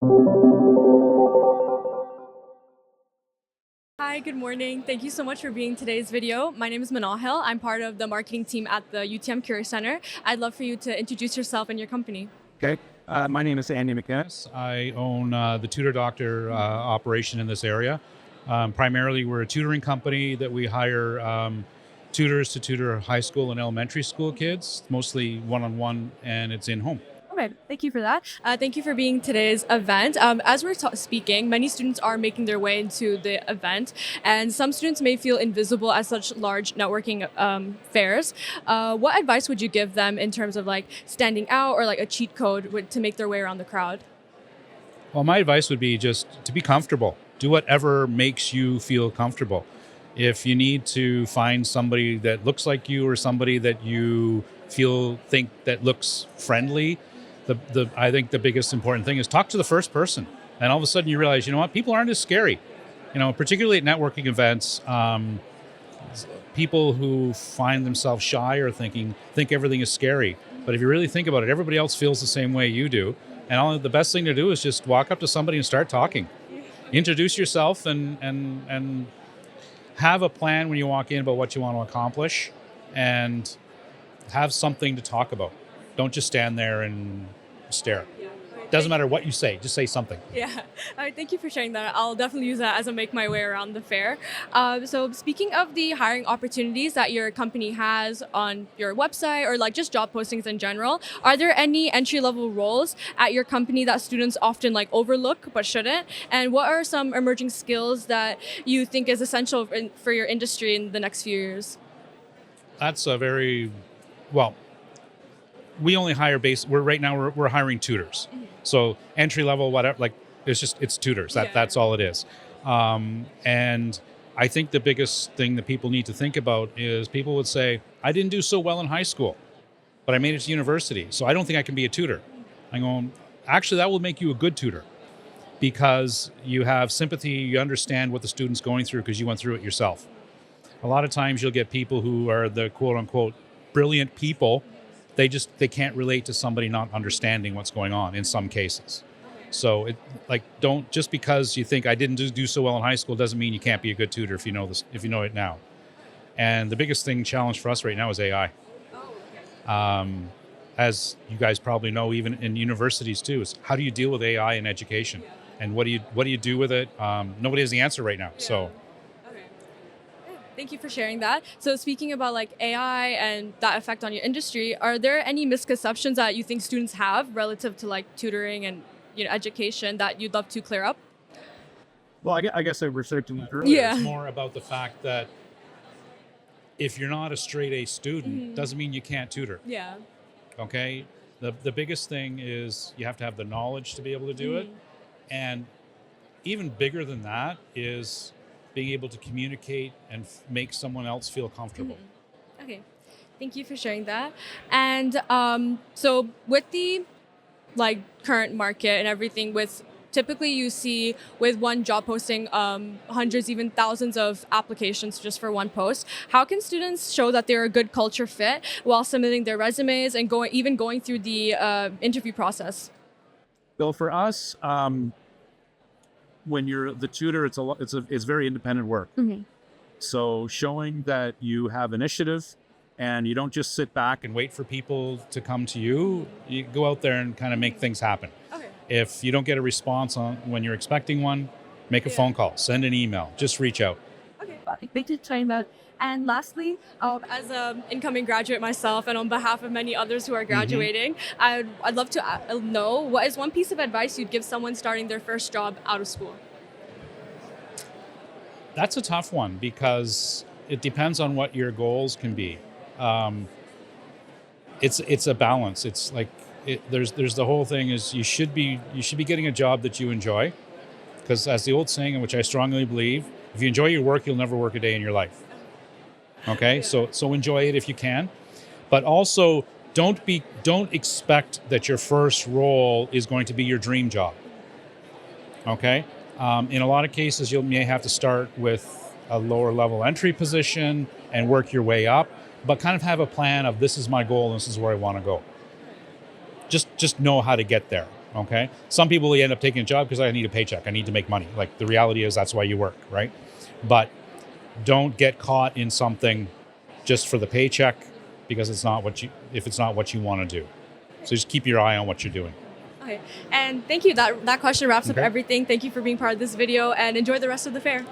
Hi, good morning. Thank you so much for being today's video. My name is Manahil. I'm part of the marketing team at the UTM Career Center. I'd love for you to introduce yourself and your company. Okay. My name is Andy MacInnis. I own the Tutor Doctor operation in this area. Primarily, we're a tutoring company that we hire tutors to tutor high school and elementary school kids, mostly one-on-one, and it's in-home. Okay, thank you for that. Thank you for being today's event. As we're speaking, many students are making their way into the event, and some students may feel invisible at such large networking fairs. What advice would you give them in terms of like standing out or like a cheat code to make their way around the crowd? Well, my advice would be just to be comfortable. Do whatever makes you feel comfortable. If you need to find somebody that looks like you or somebody that you think that looks friendly, I think the biggest important thing is talk to the first person. And all of a sudden you realize, you know what, people aren't as scary. Particularly at networking events, people who find themselves shy or think everything is scary. But if you really think about it, everybody else feels the same way you do. And the best thing to do is just walk up to somebody and start talking. Introduce yourself and have a plan when you walk in about what you want to accomplish, and have something to talk about. Don't just stand there and stare. Doesn't matter what you say, just say something. Yeah. All right, thank you for sharing that. I'll definitely use that as I make my way around the fair. So speaking of the hiring opportunities that your company has on your website or like just job postings in general, are there any entry-level roles at your company that students often like overlook but shouldn't? And what are some emerging skills that you think is essential for your industry in the next few years? That's a very, well, we only hire we're hiring tutors. So entry level, whatever, like it's tutors. That's all it is. And I think the biggest thing that people need to think about is people would say, I didn't do so well in high school, but I made it to university, so I don't think I can be a tutor. I'm going, actually, that will make you a good tutor because you have sympathy, you understand what the student's going through because you went through it yourself. A lot of times you'll get people who are the quote unquote brilliant people. They can't relate to somebody not understanding what's going on in some cases. So don't, just because you think I didn't do so well in high school doesn't mean you can't be a good tutor if you know it now. And the biggest challenge for us right now is AI. As you guys probably know, even in universities too, is how do you deal with AI in education, and what do you do with it? Nobody has the answer right now. So. Thank you for sharing that. So speaking about like AI and that effect on your industry, are there any misconceptions that you think students have relative to like tutoring and education that you'd love to clear up? Well, I guess I referred to it earlier. Yeah. It's more about the fact that if you're not a straight A student, doesn't mean you can't tutor. Yeah. Okay? The biggest thing is you have to have the knowledge to be able to do it. And even bigger than that is being able to communicate and make someone else feel comfortable. Okay. Thank you for sharing that. And so with the like current market and everything, with typically you see with one job posting hundreds, even thousands of applications just for one post. How can students show that they're a good culture fit while submitting their resumes and going through the interview process? Well, for us, when you're the tutor, it's very independent work. So showing that you have initiative and you don't just sit back and wait for people to come to you, you go out there and kind of make things happen. Okay. If you don't get a response when you're expecting one, make a phone call, send an email, just reach out. Okay. Thank you for sharing that. And lastly, as an incoming graduate myself, and on behalf of many others who are graduating, I'd love to know, what is one piece of advice you'd give someone starting their first job out of school? That's a tough one because it depends on what your goals can be. It's a balance. It's like there's the whole thing is you should be getting a job that you enjoy, because as the old saying, in which I strongly believe, if you enjoy your work, you'll never work a day in your life. Okay, so enjoy it if you can, but also don't expect that your first role is going to be your dream job. Okay, in a lot of cases, you may have to start with a lower level entry position and work your way up, but kind of have a plan of this is my goal and this is where I want to go. Just know how to get there. Okay. Some people end up taking a job because I need a paycheck. I need to make money. Like the reality is that's why you work, right? But don't get caught in something just for the paycheck because if it's not what you want to do. So just keep your eye on what you're doing. Okay. And thank you. That question wraps up Okay. everything. Thank you for being part of this video and enjoy the rest of the fair.